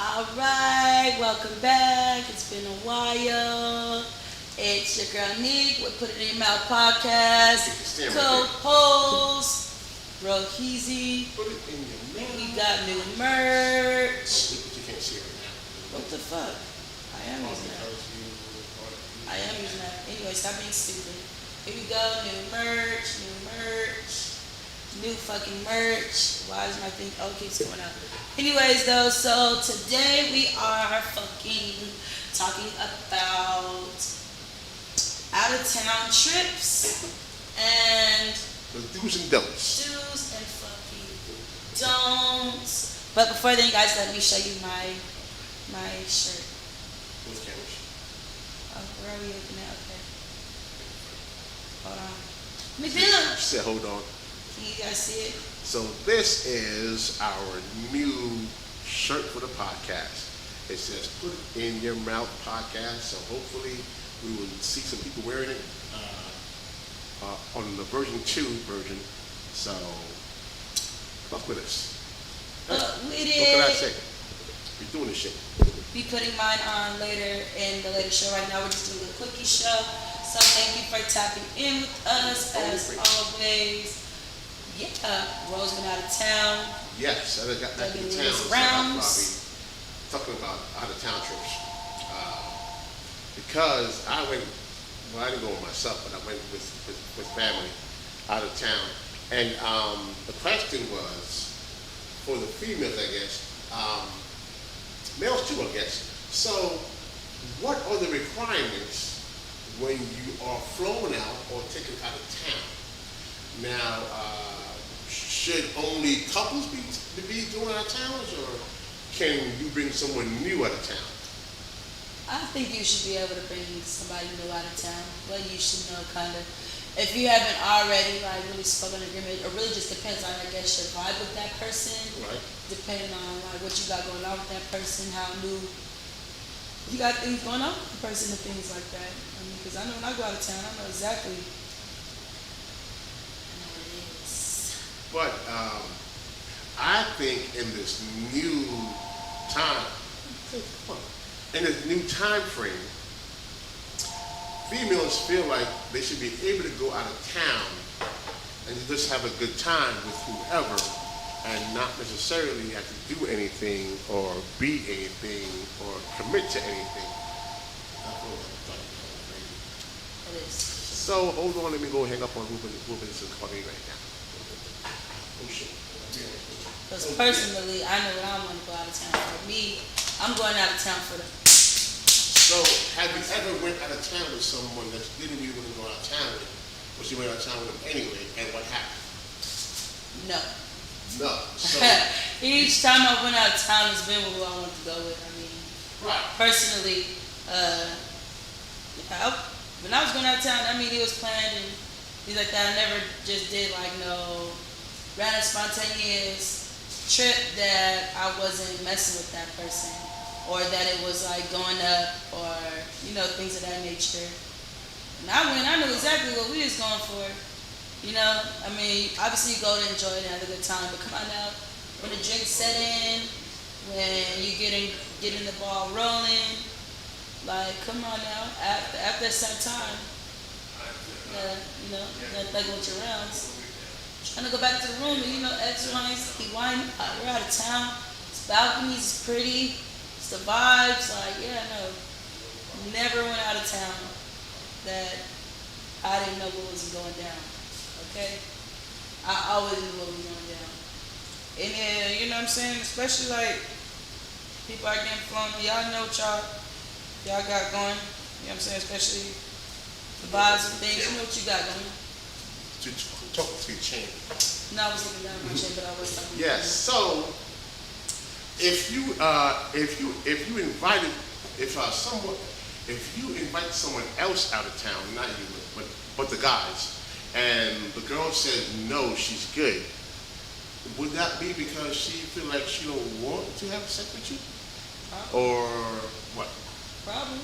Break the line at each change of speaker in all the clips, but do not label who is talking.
Alright, welcome back. It's been a while. It's your girl Nick with Put It In Your Mouth podcast. Co-host Roheezy.
Put it in your mouth.
We got new merch.
But you can't see it right now.
What the fuck? I am using that. I am using that. Anyway, stop being stupid. Here we go. New merch. New fucking merch. Why is my thing? Oh, it keeps going out. Anyways, though, so today we are fucking talking about out of town trips and
The do's and don'ts.
do's and fucking don'ts. But before then, guys, let me show you my shirt.
What's cameras?
Oh, where are we looking at? Okay. Hold on. Let me feel it.
She said, hold on.
Can you guys see it?
So this is our new shirt for the podcast. It says "Put It In Your Mouth" podcast. So hopefully we will see some people wearing it on the version 2 version. So fuck with us.
With it.
What can I say? We're doing this shit.
Be putting mine on later in the later show. Right now we're just doing a quickie show. So thank you for tapping in with us as always. Yeah, Rose been out of town.
Yes, I got back in town. So I'm probably talking about out of town trips. Because I went, well, I didn't go with myself, but I went with family out of town. And the question was, for the females, I guess, males too, I guess. So, what are the requirements when you are flown out or taken out of town? Now, should only couples be doing out of towns, or can you bring someone new out of town?
I think you should be able to bring somebody new out of town. Well, you should know kind of. If you haven't already like really spoken agreement, it really just depends on I guess your vibe with that person.
Right.
Depending on like what you got going on with that person, how new you got things going on with the person and things like that. I mean, because I know when I go out of town, I know exactly.
But I think in this new time, frame, females feel like they should be able to go out of town and just have a good time with whoever, and not necessarily have to do anything or be anything or commit to anything.
It is.
So hold on, let me go hang up on Ruben. Ruben is calling me right now. Oh shit.
Because personally, I know when I want to go out of town. For me, I'm going out of town for the.
So, have you ever went out of town with someone that didn't really want to go out of town with, but you went out of town with them anyway, and what happened?
No.
No. So,
Each time I went out of town, it's been with who I want to go with. I mean,
right.
personally, when I was going out of town, I mean, it was planned and things like that. I never just did like no random spontaneous trip that I wasn't messing with that person, or that it was like going up, or things of that nature. And I knew exactly what we was going for. I mean, obviously you go to enjoy it and have a good time, but come on now, when the drinks set in, when you getting the ball rolling, like come on now, after a certain time, like with your rounds. Trying to go back to the room and X wines, he wine. We're out of town. It's balconies, it's pretty. It's the vibes. Like never went out of town that I didn't know what was going down. Okay, I always knew what was going down. And then you know what I'm saying, especially like people are getting flown. Y'all know what y'all got going. You know what I'm saying, especially the vibes and things. You know what you got going.
Talk to your chain.
No, I was looking down at my chin, but I was talking.
Yes. So, if you invite someone else out of town, not you, but the guys, and the girl says no, she's good, would that be because she feel like she don't want to have sex with you, or what?
Probably.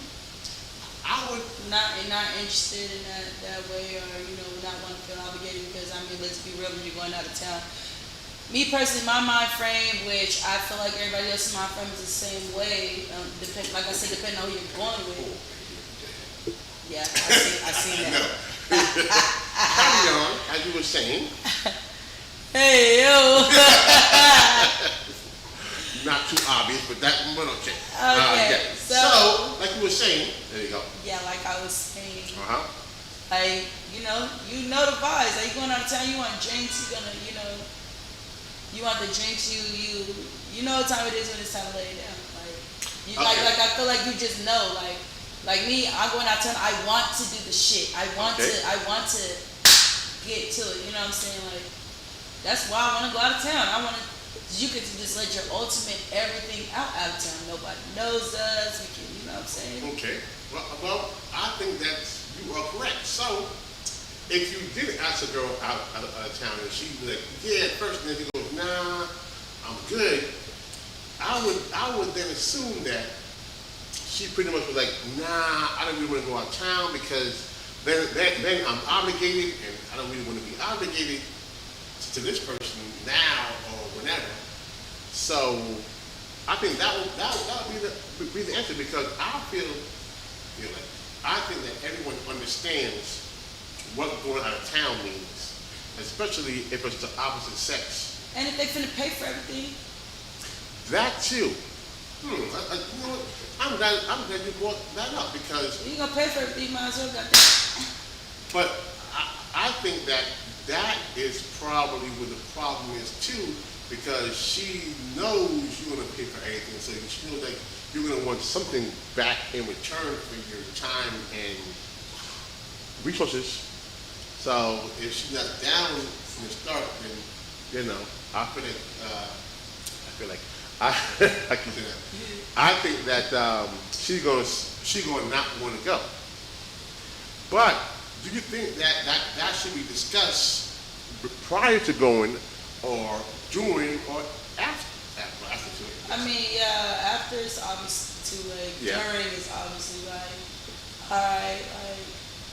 I would
not interested in that way, or not want to feel obligated, because I mean, let's be real, when you're going out of town, Me personally, my mind frame, which I feel like everybody else's mind frame is the same way. Like I said, depending on who you're going with. Yeah, I seen
No.
that.
Carry on, as you were saying.
Hey yo.
Not too obvious, but okay.
Okay,
Yeah.
so
like you were saying, there you go.
yeah, like I was saying,
Uh huh.
like you know the vibes. Like you going out of town, you want drinks, you want the drinks. You know what time it is when it's time to lay it down.
Okay.
Like I feel like you just know. Like me, I'm going out of town. I want to do the shit. I want to get to it. You know what I'm saying? Like that's why I want to go out of town. I want to. You can just let your ultimate everything out of town. Nobody knows us. We can, you know what I'm saying?
Okay. Well, I think that you are correct. So, if you did ask a girl out of town and she was like, yeah, at first, and then she goes, nah, I'm good, I would then assume that she pretty much was like, nah, I don't really want to go out of town because then I'm obligated and I don't really want to be obligated to this person now or whenever. So I think that would be the answer because I feel like I think that everyone understands what going out of town means, especially if it's the opposite sex.
And if they finna pay for everything.
That too. You know what? I'm glad you brought that up because
You gonna pay for everything, you might as well got that.
but I think that is probably where the problem is too, because she knows you're gonna pay for everything, so she knows like you're gonna want something back in return for your time and resources. So if she's not down from the start, then I feel like I can say that. I think that she's gonna not want to go. But do you think that should be discussed prior to going, or during, or after?
I mean, yeah, after it's obvious too late.
Yeah.
During is obviously like, alright, like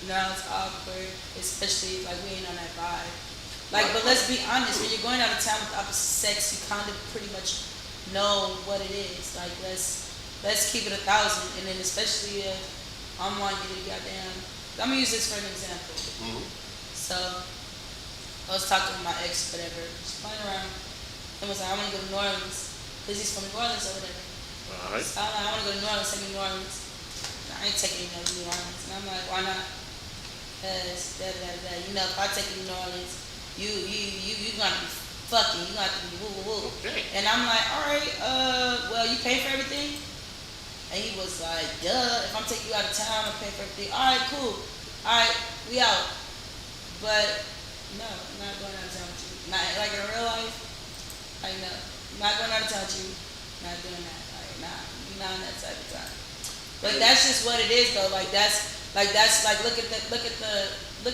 now it's awkward, especially like we ain't on that vibe. Like, but let's be honest, when you're going out of town with the opposite sex, you kind of pretty much know what it is. Like, let's keep it 1,000, and then especially if I'm wanting you to goddamn. I'm gonna use this for an example.
Mm-hmm.
So I was talking to my ex, whatever, just playing around, and was like, I want to go to New Orleans, because he's from New Orleans or whatever.
All right.
So I'm like, I want to go to New Orleans, take me to New Orleans. I ain't taking you to New Orleans. And I'm like, why not? Because, you know, if I take you to New Orleans, you gonna be fucking, you gonna have to be woo woo woo.
Okay.
And I'm like, all right, well, you pay for everything? And he was like, duh, if I'm taking you out of town, I'll pay for everything. All right, cool. All right, we out. But no, I'm not going out of town with you. Not like in real life. Like no, I'm not going out of town with you. Not doing that. Like nah, you're not on that type of time. But that's just what it is though. Like look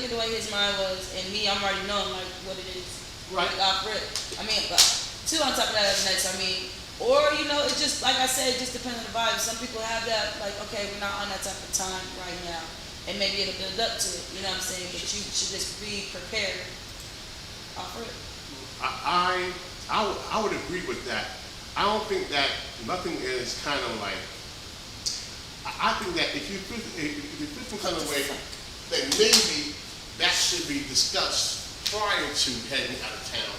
at the way his mind was, and me, I'm already knowing like what it is.
Right.
Like off rip. I mean, but two on top of that is next. I mean. Or, you know, it just, like I said, it just depends on the vibe. Some people have that, like, okay, we're not on that type of time right now. And maybe it'll build up to it, you know what I'm saying? But you should just be prepared for it.
I would agree with that. I don't think that nothing is kind of like, I think that if you feel some kind of way, then maybe that should be discussed prior to heading out of town.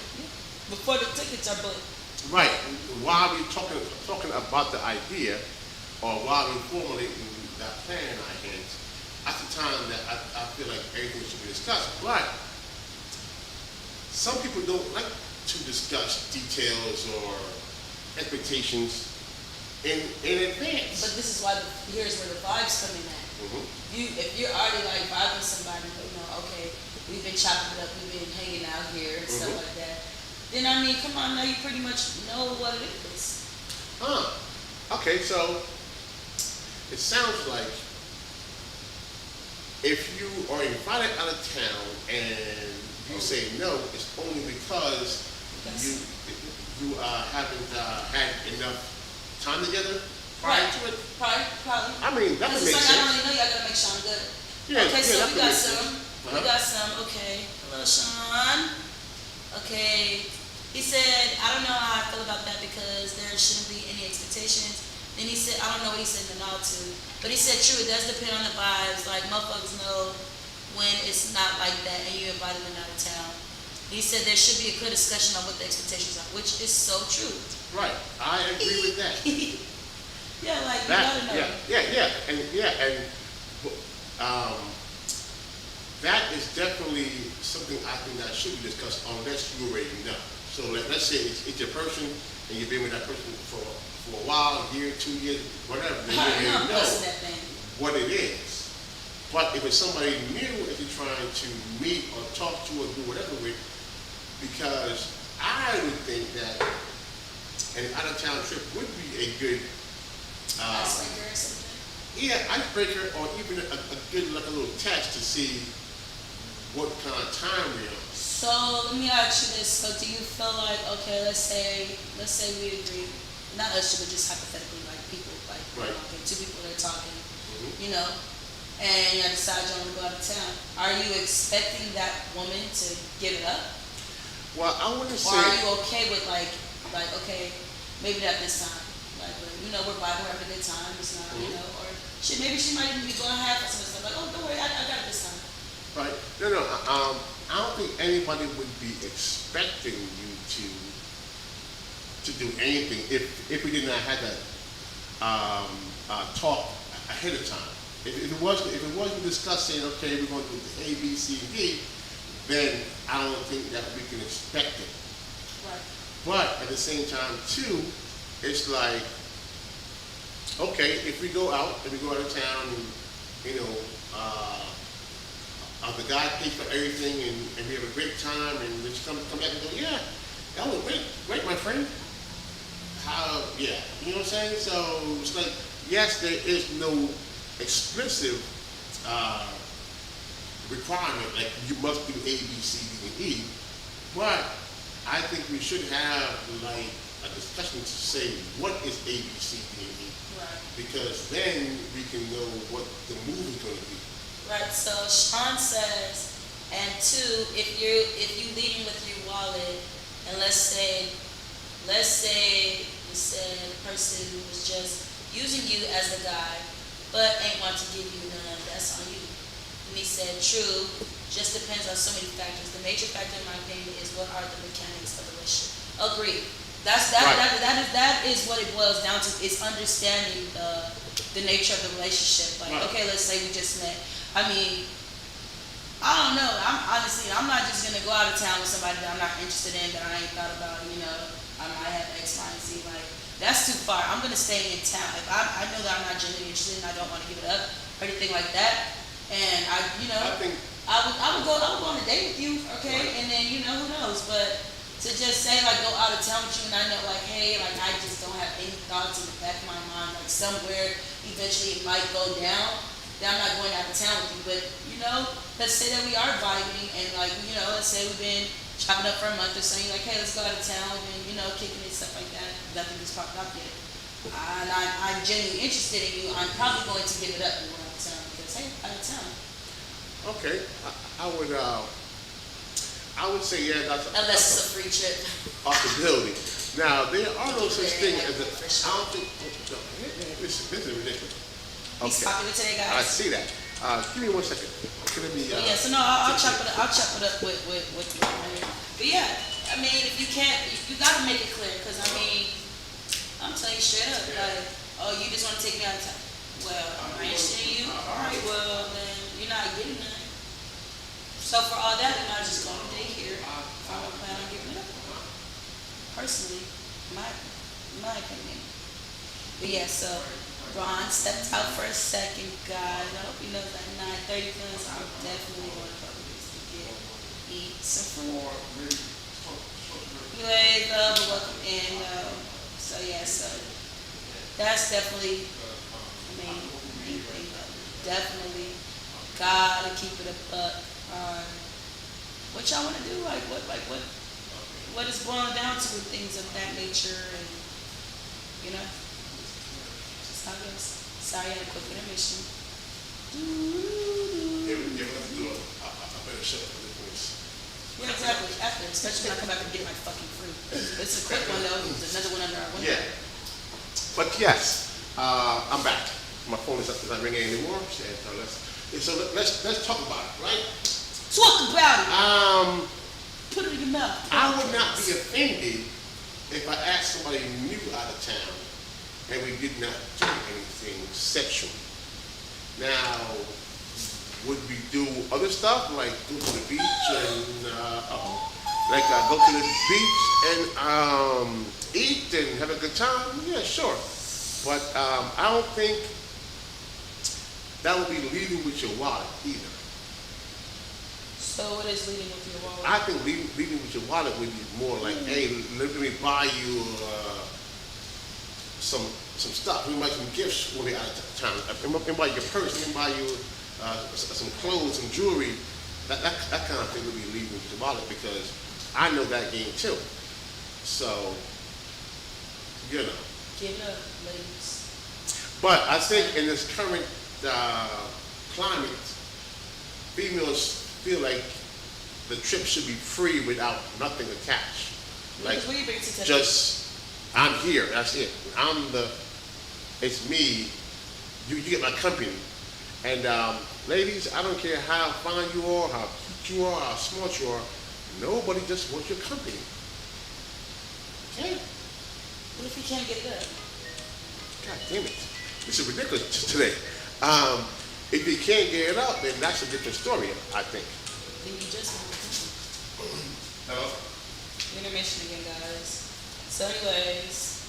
Before the tickets are booked.
Right. While we're talking about the idea, or while we're formulating that plan in our heads, at the time that I feel like everything should be discussed. But some people don't like to discuss details or expectations in advance.
But this is why here's where the vibes come in at.
Mm-hmm.
If you're already like vibing somebody, you know, okay, we've been chopping it up, we've been hanging out here and stuff like that. Then I mean, come on, now you pretty much know what it is.
Okay, so it sounds like if you are invited out of town and you say no, it's only because you haven't had enough time together prior to it.
Probably.
I mean, that would make
like,
sense.
I don't really know you, I gotta make Sean good.
Yeah,
okay, so
that
we
could
got
make
some.
sense.
We got some. Okay, hello, Sean. Okay, He said, I don't know how I feel about that because there shouldn't be any expectations. Then he said, I don't know what he said no to, but he said, true, it does depend on the vibes. Like, motherfuckers know when it's not like that and you invited them out of town. He said there should be a clear discussion on what the expectations are, which is so true.
Right, I agree with that.
Yeah, like, you
That,
gotta know.
and um, that is definitely something I think that should be discussed unless you already know. So let's say it's your person and you've been with that person for a while, a year, 2 years, whatever, then you already know
That thing.
what it is. But if it's somebody new that you're trying to meet or talk to or do whatever with, because I would think that an out-of-town trip would be a good
Icebreaker or something.
yeah, icebreaker or even a good like a little test to see what kind of time we're on.
So let me ask you this. So do you feel like, okay, let's say we agree, not us, but just hypothetically, like people, like
Right.
okay, two people that are talking,
Mhm.
you know, and you decide you want to go out of town. Are you expecting that woman to give it up,
Well, I wouldn't
or are
say
you okay with like okay, maybe not this time, like you know we're vibing, we're having a good time, it's not, you
Mhm.
know, or maybe she might even be going half or some stuff like, oh, don't worry, I got it this time.
right. No, I don't think anybody would be expecting you to do anything if we did not have that talk ahead of time. If it wasn't discussing, okay, we're going to do A, B, C, and D, then I don't think that we can expect it.
Right.
But at the same time, too, it's like, okay, if we go out and we go out of town and, you know, the guy pays for everything and we have a great time and just come back and go, yeah, that was great, my friend. How, yeah, you know what I'm saying? So it's like, yes, there is no explicit requirement, like you must do A, B, C, D, and E, but I think we should have like a discussion to say what is A, B, C, D, and E,
Right.
because then we can know what the move is going to be.
Right, so Sean says, and two, if you leading with your wallet, and let's say you said the person who was just using you as the guy, but ain't want to give you none, that's on you. And he said, true, just depends on so many factors. The major factor in my opinion is what are the mechanics of the relationship. Agreed.
Right.
That is what it boils down to, is understanding the nature of the relationship. Like,
Right.
okay, let's say we just met. I mean, I don't know. I'm not just gonna go out of town with somebody that I'm not interested in, that I ain't thought about. You know, I might have X, Y, and Z. Like, that's too far. I'm gonna stay in town. If I know that I'm not genuinely interested and I don't want to give it up or anything like that, and
I think
I would go on a date with you, okay?
Right.
And then who knows? But to just say like go out of town with you and I know like, hey, like I just don't have any thoughts in the back of my mind, like somewhere eventually it might go down. Then I'm not going out of town with you, but let's say that we are vibing and like, let's say we've been chopping up for a month or so, you're like, hey, let's go out of town and kicking it, stuff like that. Nothing has popped up yet. And I'm genuinely interested in you. I'm probably going to give it up when we're out of town because hey, out of town.
okay. I would say yeah, that's
Unless it's a free trip.
possibility. Now there are no such thing as a.
For sure.
I don't think. No, this is ridiculous.
He's popular today,
I
guys.
see that. Give me 1 second. It's gonna be.
Yeah, so no, I'll chop it up. I'll chop it up with right here. But yeah, I mean, if you can't, you gotta make it clear, because I mean, I'm telling you straight up, like, oh, you just want to take me out of town. Well, I'm not interested in you. All right, well then you're not getting none. So for all that, we might just go on a date here. I don't plan on giving it up. Personally, my opinion. But yeah, so Ron stepped out for a second, guys. I hope he knows that 9:30 comes. I'm definitely going to Publix to eat some food. Anyways, but welcome in. So yeah, so that's definitely, I mean, anything, definitely gotta keep it a buck on what y'all want to do, like what is boiling down to with things of that nature, and just how it goes. Sorry, I had a quick intermission.
Yeah, let's do a better show for this.
Yeah, exactly. After, especially when I come back and get my fucking fruit. It's a quick one though. There's another one under our window.
Yeah. But yes, I'm back. My phone is not ringing anymore. So let's talk about it, right?
Talk about it. Put it in your mouth.
I would not be offended if I asked somebody new out of town and we did not do anything sexual. Now, would we do other stuff like go to the beach and go to the beach and eat and have a good time? Yeah, sure. But I don't think that would be leading with your wallet either.
So what is leading with your wallet?
I think leading with your wallet would be more like, hey, let me buy you some stuff. We buy some gifts when we're out of town. Let me buy you a purse. Let me buy you some clothes, some jewelry. That kind of thing would be leading with your wallet because I know that game too. So, you know.
Give it up, ladies.
But I think in this current climate, females feel like the trip should be free without nothing attached. Like,
What do you bring to the
just, I'm here, that's it. It's me, you get my company. And ladies, I don't care how fine you are, how cute you are, how smart you are, nobody just wants your company. Okay?
What if you can't get it up?
God damn it. This is ridiculous today. If you can't get it up, then that's a different story, I think.
Then you just
Hello?
intermission again, guys. So anyways,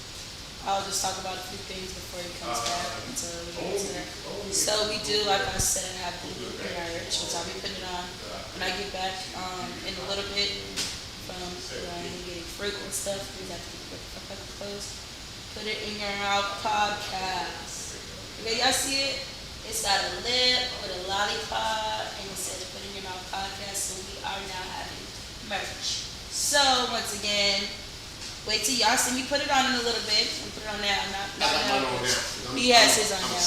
I'll just talk about a few things before he comes back until we get to that. So we do, like I said, have the marriage, which I'll be putting it on when I get back in a little bit from getting fruit and stuff. We have to get the fuck clothes. Put it in your mouth podcast. Okay, y'all see it? It's got a lip with a lollipop and it says put in your mouth podcast. So we are now having merch. So once again, wait till y'all see me put it on in a little bit. I'm put it on now, not now. He has his on now.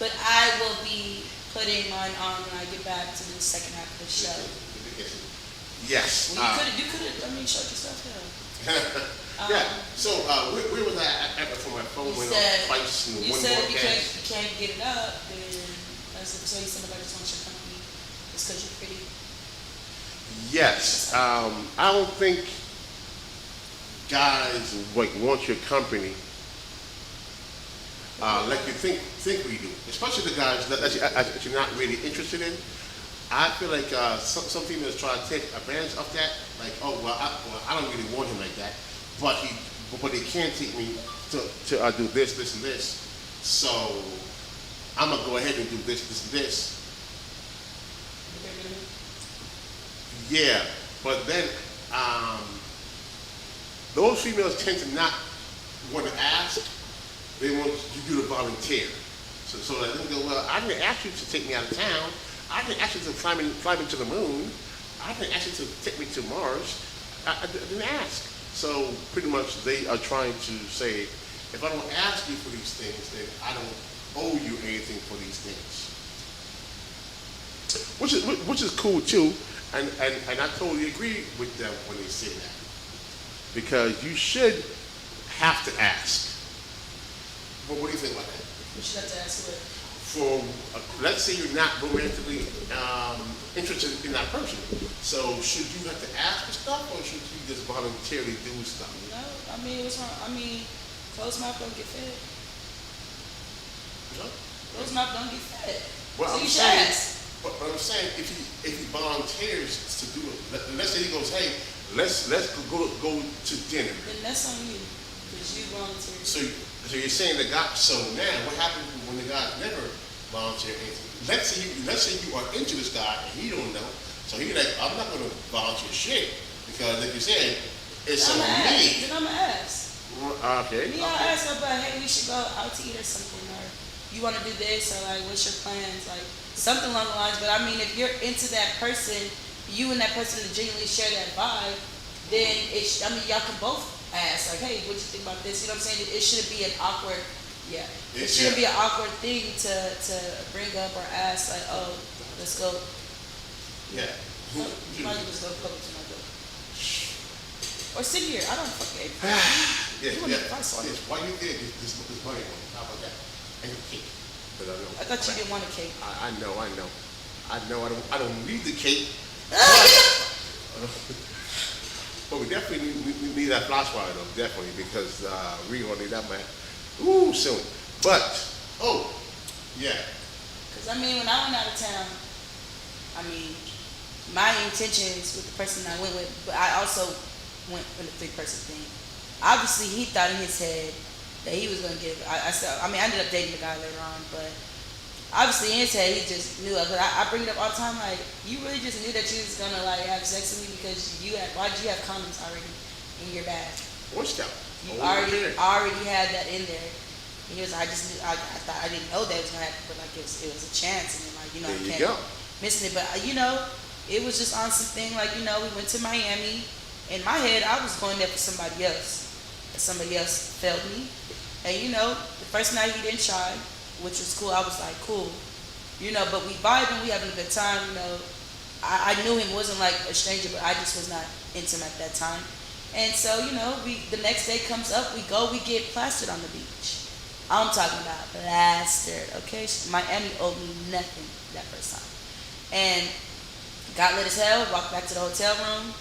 But I will be putting mine on when I get back to the second half of the show.
Yes.
Well, you could have, showed yourself here.
Yeah. So where was I at for my phone went off twice in
you
one
said
broadcast?
you can't get it up, then so you said nobody just wants your company just because you're pretty.
Yes. I don't think guys want your company like you think we do, especially the guys that you're not really interested in. I feel like some females try to take advantage of that. Like, oh well, I don't really want him like that, but he can't take me to do this, and this. So I'm gonna go ahead and do this, and this. Yeah, but then those females tend to not want to ask. They want you to volunteer. So they go, well, I didn't ask you to take me out of town. I didn't ask you to fly me to the moon. I didn't ask you to take me to Mars. I didn't ask. So pretty much they are trying to say, if I don't ask you for these things, then I don't owe you anything for these things. Which is cool too, and I totally agree with them when they say that. Because you should have to ask. But what do you think about that?
You should have to ask what?
For let's say you're not romantically interested in that person, so should you have to ask for stuff, or should you just voluntarily do stuff?
No, what's wrong? Closed mouth don't get fed.
No?
Closed mouth don't get fed.
Well,
so
I'm
you should
saying,
ask.
But I'm saying if he volunteers to do it, let's say he goes, hey, let's go to dinner.
Then that's on you, because you volunteered.
So you're saying the guy. So now, what happens when the guy never volunteer anything? Let's say you are into this guy and he don't know. So he's like, I'm not going to volunteer shit because, like you said, it's on me.
Then I'm gonna ask.
Okay.
I'll ask her, but hey, we should go out to eat or something, or you want to do this, or like, what's your plans, like something along the lines. But if you're into that person, you and that person genuinely share that vibe, then y'all can both ask, like, hey, what you think about this? You know what I'm saying? It shouldn't be an awkward, it shouldn't be an awkward thing to bring up or ask, like, oh, let's go.
Yeah.
You might just go cook tonight, Or sit here. I don't fucking.
Yes,
You want
yes,
the price on it.
yes. Why you there? This money on top of that. And your cake. But I know.
I thought you didn't want a cake.
I know. I don't need the cake. But we definitely need that flash wire though, definitely, because we gonna need that man. Ooh, soon. But yeah.
Cause I mean, when I went out of town, I mean, my intentions with the person I went with, but I also went with a 3-person thing. Obviously, he thought in his head that he was gonna give. I ended up dating the guy later on, but obviously in his head he just knew. Cause I bring it up all the time. Like, you really just knew that you was gonna like have sex with me because why did you have condoms already in your bag?
Boy Scout.
You already had that in there. And he was, I just knew, I thought, I didn't know that was gonna happen, but like it was a chance, and then like,
There
I
you
kept
go.
missing it. But it was just on something like, we went to Miami. In my head, I was going there for somebody else. And somebody else failed me. And the first night he didn't try, which was cool. I was like, cool. But we vibing, we having a good time, I knew him, wasn't like a stranger, but I just was not into him at that time. And so, the next day comes up, we get plastered on the beach. I'm talking about plastered, okay? Miami owed me nothing that first time. And got lit as hell, walked back to the hotel room,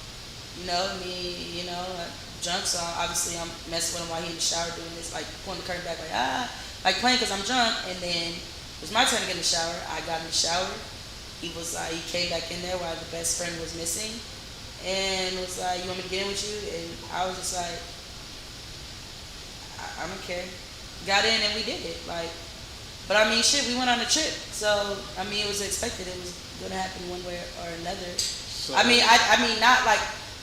drunk, so obviously I'm messing with him while he in the shower doing this, like pulling the curtain back, like playing because I'm drunk. And then it was my turn to get in the shower. I got in the shower. He came back in there while the best friend was missing, and was like, "You want me to get in with you?" And I was just like, I don't care. Got in and we did it. But I mean, shit, we went on a trip, so I mean, it was expected. It was gonna happen one way or another.
So,
I mean,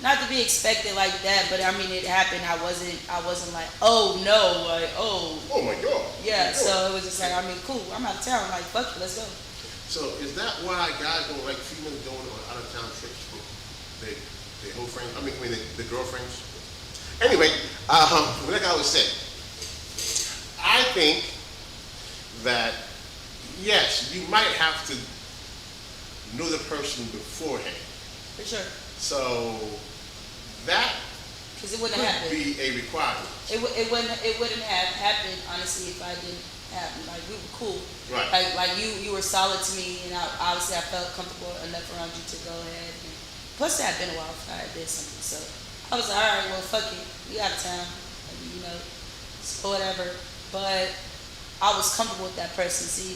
not to be expected like that, but I mean, it happened. I wasn't like, oh no, like, oh.
Oh my God.
Yeah, so it was just like, I mean, cool. I'm out of town. Like, fuck it, let's go.
So is that why guys don't like females going on out of town trips with their whole friends? I mean, the girlfriends. Anyway, like I was saying, I think that yes, you might have to know the person beforehand.
For sure.
So that
Because it wouldn't
could
have happened.
be a requirement.
It wouldn't have happened, honestly, if I didn't have, like, we were cool.
Right.
Like you were solid to me, and obviously I felt comfortable enough around you to go ahead. And plus, it had been a while before I did something, so I was like, all right, well, fuck it, we out of town, so whatever. But I was comfortable with that person. See,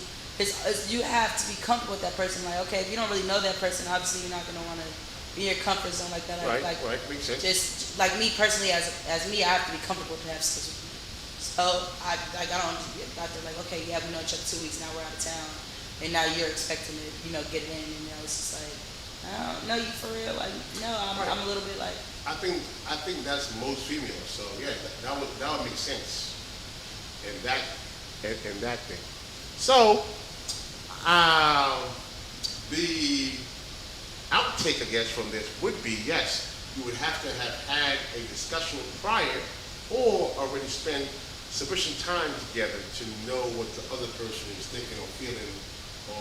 you have to be comfortable with that person. Like, okay, if you don't really know that person, obviously you're not gonna want to be in your comfort zone like that.
Right, makes sense.
Just like me personally, as me, I have to be comfortable to have sex with you. So I don't get out there like, okay, yeah, we know each other 2 weeks, now we're out of town, and now you're expecting to get it in, and it's just like, I don't know you for real. Like, no, I'm a little bit like.
I think that's most females. So yeah, that would make sense in that thing. So the outtake, I guess, from this would be yes, you would have to have had a discussion prior, or already spent sufficient time together to know what the other person is thinking or feeling,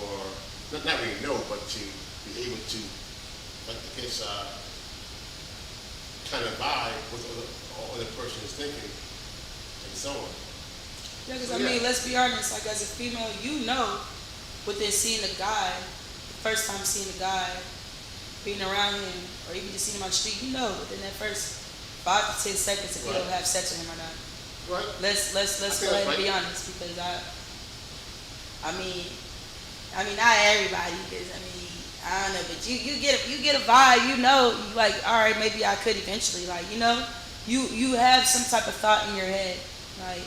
or not really know, but to be able to, like the case, kind of vibe what the other person is thinking, and so on.
Yeah, because I mean, let's be honest. Like, as a female, within seeing a guy, the first time seeing a guy, being around him, or even just seeing him on the street, within that first 5 to 10 seconds if you don't have sex with him or not.
Right.
Let's go ahead and be honest, because I mean, not everybody, because I don't know, but you get a vibe, you like, all right, maybe I could eventually, like, you have some type of thought in your head, like,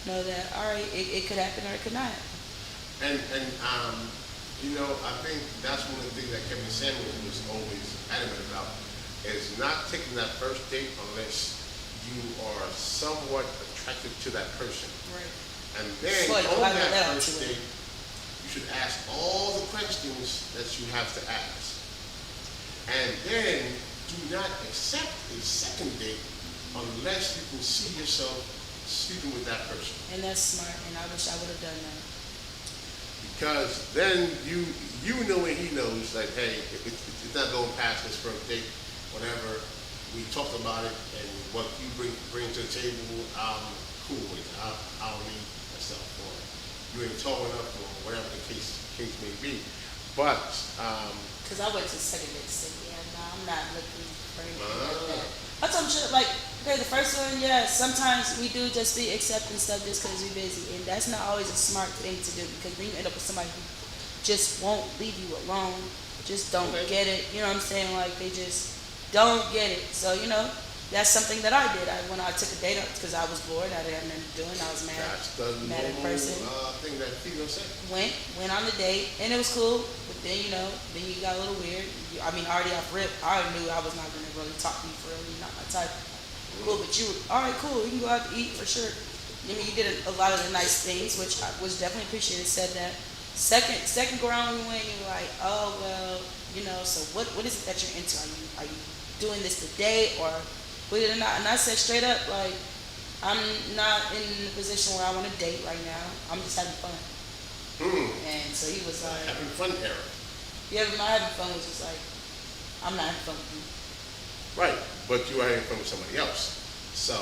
know that, all right, it could happen or it could not happen.
And I think that's one of the things that Kevin Samuels was always adamant about, is not taking that first date unless you are somewhat attracted to that person.
Right.
And then on that first date, you should ask all the questions that you have to ask. And then do not accept a second date unless you can see yourself sleeping with that person.
And that's smart, and I wish I would have done that.
Because then you know and he knows that, hey, it's not going past this first date, whatever, we talked about it, and what you bring to the table, I'm cool with. I don't need myself for it. You ain't tall enough, or whatever the case may be. But
Cause I went to second date, so yeah, no, I'm not looking for anything like
uh,
that. I told him, shit, like, okay, the first one, yeah, sometimes we do just be accepting stuff just cause we busy, and that's not always a smart thing to do, because then you end up with somebody who just won't leave you alone, just don't
Okay.
get it, you know what I'm saying, like, they just don't get it, so, you know, that's something that I did, when I took a date up, cause I was bored, I didn't have nothing to do, and I was mad,
that's the
mad at
normal
person.
thing that females say.
Went on the date, and it was cool. But then, you know, then you got a little weird. I mean, already off rip, I already knew I was not gonna really talk to you for real. You're not my type. Cool, but you, all right, cool. We can go out to eat for sure. I mean, you did a lot of the nice things, which I was definitely appreciated. Said that. Second go around we went. You were like, oh well, you know. So what is it that you're into? Are you doing this today or believe it or not? And I said straight up, like, I'm not in a position where I want to date right now. I'm just having fun. And so he was like,
Having fun era.
yeah, but my having fun was just like, I'm not having fun with you.
Right, but you are having fun with somebody else. So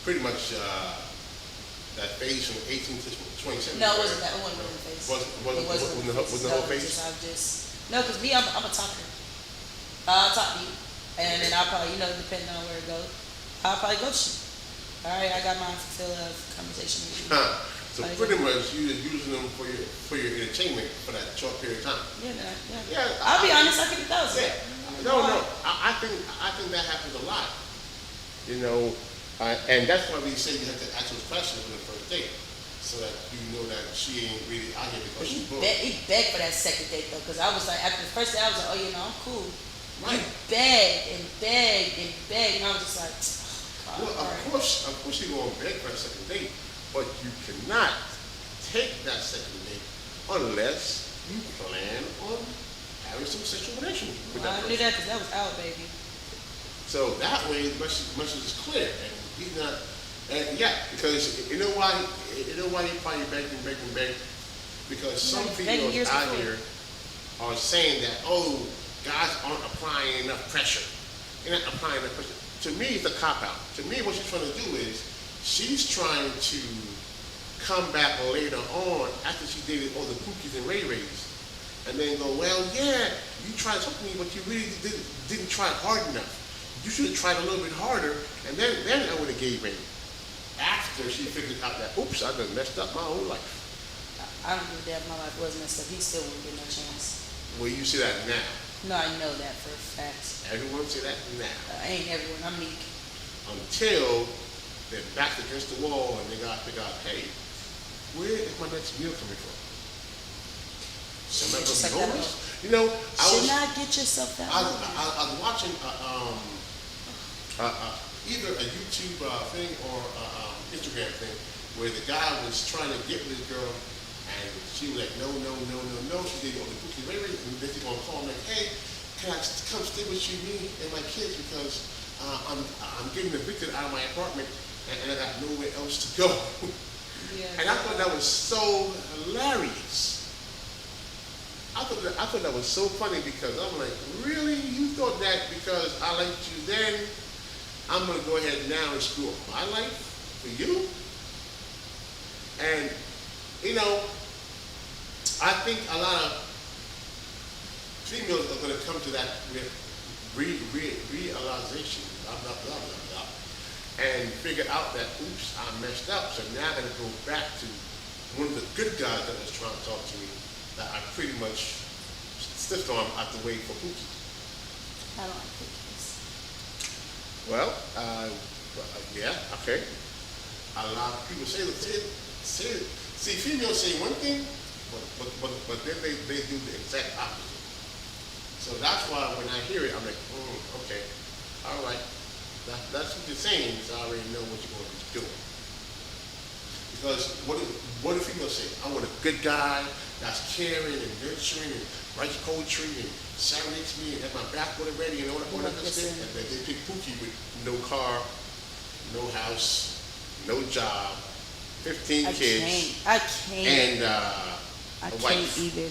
pretty much that phase from 18 to 27.
No, it wasn't that. It wasn't really the face.
Wasn't the whole phase?
No, because me, I'm a talker. I'll talk to you. And then I'll probably, you know, depending on where it goes, I'll probably ghost you. All right, I got my fill of conversation with you.
So pretty much you just using them for your entertainment for that short period of time.
Yeah.
Yeah,
I'll be honest, I think it does.
Yeah. No. I think that happens a lot. You know, and that's why we say you have to ask those questions on the first date, so that you know that she ain't really out here because she's bored.
He begged for that second date though, because I was like, after the first day, I was like, oh, you know, I'm cool.
Right.
He begged, and I was just like, oh,
Well,
all
of
right.
course you go on bed for a second date, but you cannot take that second date unless you plan on having some sexual relations with
Well,
that
I knew
person.
that because that was out, baby.
So that way, the message is clear, and he's not. And yeah, because you know why he probably begged, because some
Right, begging
females
years
out
before.
here are saying that, oh, guys aren't applying enough pressure. They're not applying enough pressure. To me, it's a cop out. To me, what she's trying to do is she's trying to come back later on after she dated all the Pookies and Ray Rays, and then go, well, yeah, you tried to talk to me, but you really didn't try hard enough. You should have tried a little bit harder, and then I would have gave in. After she figured out that, oops, I done messed up my whole life.
I don't give a damn if my life was messed up. He still wouldn't get no chance.
Well, you see that now.
No, I know that for a fact.
Everyone see that now.
I ain't everyone. I'm meek.
Until they're back against the wall and they got to figure out, hey, where is my next meal coming from? Am I
Just
gonna
like
be
that.
homeless? You know,
Should not get yourself that
I
way.
was watching either a YouTube thing or Instagram thing where the guy was trying to get with this girl, and she was like, no. She did all the Pookie Ray Ray, and then she's gonna call him like, hey, can I come stay with you, me and my kids, because I'm getting evicted out of my apartment and I got nowhere else to go.
Yeah.
And I thought that was so hilarious. I thought that was so funny, because I'm like, really? You thought that because I liked you then, I'm gonna go ahead now and screw up my life for you? And you know, I think a lot of females are gonna come to that realization, blah, and figure out that, oops, I messed up. So now I gotta go back to one of the good guys that was trying to talk to me, that I pretty much stiffed on out the way for Pookie.
I don't like cookies.
Well, yeah, okay. A lot of people say see, females say one thing, but then they do the exact opposite. So that's why when I hear it, I'm like, okay, all right. That's what you're saying, so I already know what you're going to be doing. Because what do females say? I want a good guy that's caring and nurturing and writes poetry and serenades me and has my back when I'm ready and all that good stuff. And then they pick Pookie with no car, no house, no job, 15 kids.
I can't.
And
I
a
can't
wife.
even.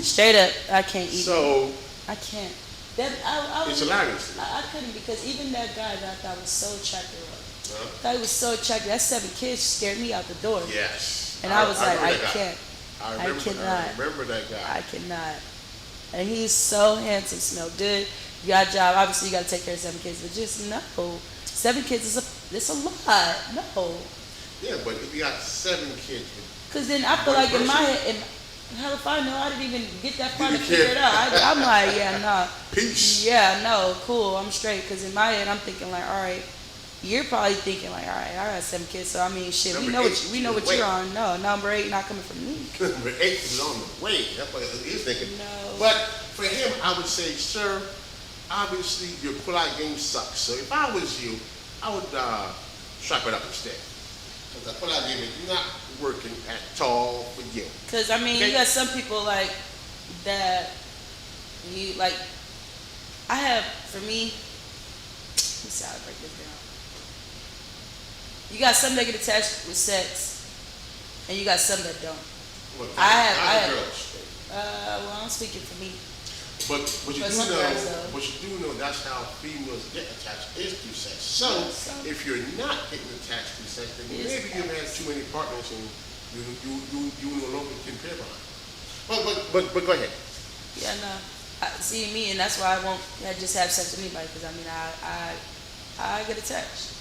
Straight up, I can't even.
So
I can't. That I
It's
was,
hilarious.
I couldn't because even that guy that I thought was so attractive,
Huh?
thought he was so attractive. That 7 kids scared me out the door.
Yes.
And I was like,
remember
I
that guy.
can't.
I
cannot.
remember that guy.
I cannot. And he's so handsome, smelled good. You got a job. Obviously, you got to take care of 7 kids, but just no. 7 kids it's a lot. No.
Yeah, but if you got 7 kids,
Because then I feel
One
like in my
person?
head, hell if I know, I didn't even get that far to
Didn't
figure
care.
it out. I'm like, yeah, nah.
peace.
Yeah, no, cool, I'm straight. Because in my head, I'm thinking like, all right, you're probably thinking like, all right, I got 7 kids, so I mean, shit, we
Number
know
eight
we know what
is
you're
way.
on. No, number 8 not coming from me.
Number 8 is on the way. That's what he's thinking.
No.
But for him, I would say, sir, obviously your pull-out game sucks. So if I was you, I would strap it up instead. Because the pull-out game is not working at all for you.
Because I mean,
Okay.
you got some people like that. You like, I have for me. Let me see how to break this down. You got some that get attached with sex, and you got some that don't.
Well,
I have-
girls.
Well, I'm speaking for me.
But what you
But
do
some
know,
girls, though.
what you do know, that's how females get attached is through sex. So
Yeah, some-
if you're not getting attached through sex, then
It's
maybe you've had
sex.
too many partners and you no longer can pair bond. But go ahead.
Yeah, no. See me, and that's why I won't just have sex with anybody. Because I mean, I get attached,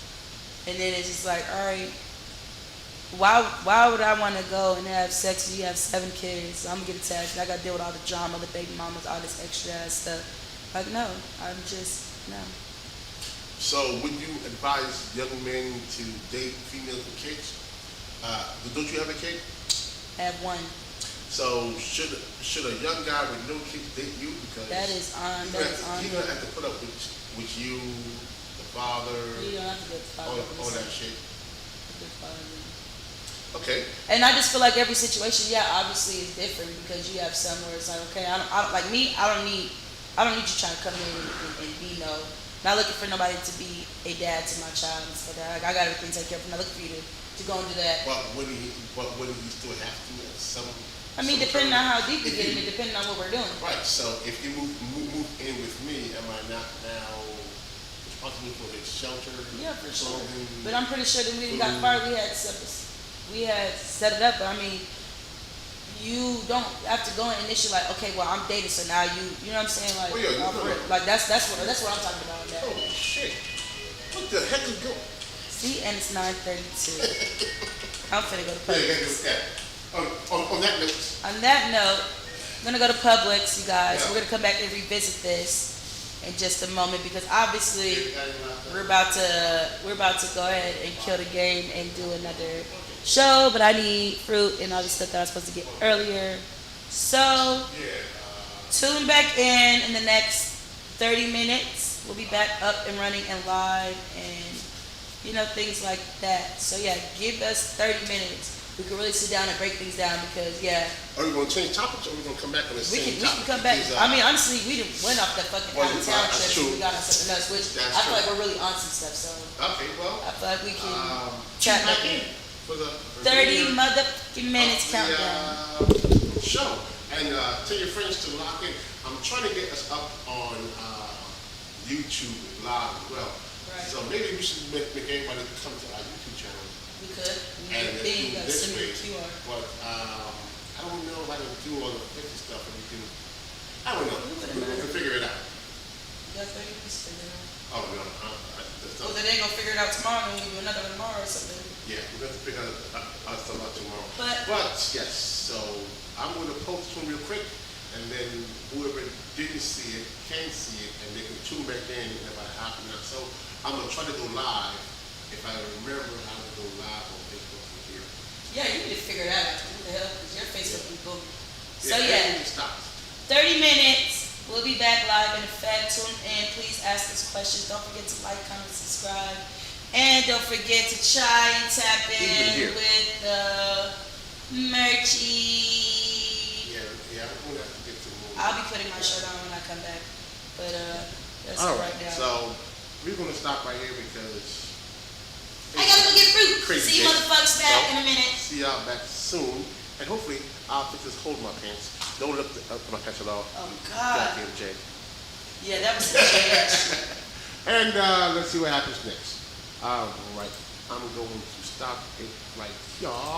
and then it's just like, all right, why would I want to go and have sex when you have 7 kids? So I'm gonna get attached, and I gotta deal with all the drama, the baby mamas, all this extra ass stuff. Like, no, I'm just no.
So would you advise young men to date females with kids? Don't you have a kid?
I have one.
So should a young guy with no kids date you? Because
That is on.
he's
That is on.
gonna have to put up with you, the father,
You don't have to get
all that shit.
father.
Okay.
And I just feel like every situation, yeah, obviously is different because you have some where it's like, okay, I don't like me. I don't need you trying to come in and be not looking for nobody to be a dad to my child and stuff like that. Like, I got everything taken care of. I'm not looking for you to go and do that.
But would he still have to at some?
I mean,
some
depending
term?
on how deep you
If
get in it, depending on what we're doing.
Right. So if you move in with me, am I not now responsible for his shelter?
Yeah, for sure.
clothing,
But I'm pretty sure that we got
food?
far. We had set it up. But I mean, you don't have to go in initially like, okay, well, I'm dating, so now you know what I'm saying? Like,
Oh, yeah,
off
no.
rip. Like that's what I'm talking about. That.
Holy shit! What the heck is going?
See, and it's 9:32. I'm finna go to
Yeah,
Publix.
yeah. On that note,
On that note, I'm gonna go to Publix, you guys.
Yeah.
We're gonna come back and revisit this in just a moment because obviously we're
yeah.
about to go ahead and kill the game and do another show. But I need fruit and all the stuff that I was supposed to get earlier. So tune back in the next 30 minutes. We'll be back up and running and live and things like that. So yeah, give us 30 minutes. We can really sit down and break things down because
Are we going to change topics or are we going to come back on the
we
same
can
topic?
come back.
Because,
I mean, honestly, we didn't went off that fucking
Well,
out of town
that's
trip.
true.
We got on something else, which
That's
I feel
true.
like we're really on some stuff. So
okay, well,
I feel like we can
tune
chat
back
back
in for the
30
remainder
motherfucking minutes
of
countdown.
the show. And tell your friends to lock in. I'm trying to get us up on YouTube live as well.
Right.
So maybe we should make everybody come to our YouTube channel.
We could. We
And
could
do
think of
this
send me
way.
the QR.
But I don't know how to do all the fancy stuff. And we can, I don't know. We can figure it out.
You got 30 minutes to figure it out.
Oh, no. That's
Well,
not,
then they ain't gonna figure it out tomorrow, and we do another one tomorrow or something.
yeah, we're going to figure out stuff out tomorrow.
But-
yes, so I'm going to post this one real quick. And then whoever didn't see it can see it. And they can tune back in about half an hour. So I'm going to try to go live if I remember how to go live on Facebook from here.
Yeah, you need to figure that out. What the hell? Because your Facebook be booming. So
everything
yeah,
stops.
30 minutes. We'll be back live in effect. Tune in. Please ask us questions. Don't forget to like, comment, subscribe. And don't forget to try and tap
Even
in
here.
with the merchy.
Yeah, I'm going to have to get to more.
I'll be putting my shirt on when I come back. But that's
All
it
right,
right now.
so we're going to stop right here because
I gotta go get fruit.
Crazy
See you
day.
motherfuckers back
So,
in a minute.
see y'all back soon. And hopefully I'll fix this hold my pants. Don't look up my pants at all.
Oh God.
Goddamn Jay.
Yeah, that was a change.
And let's see what happens next. All right, I'm going to stop it right here.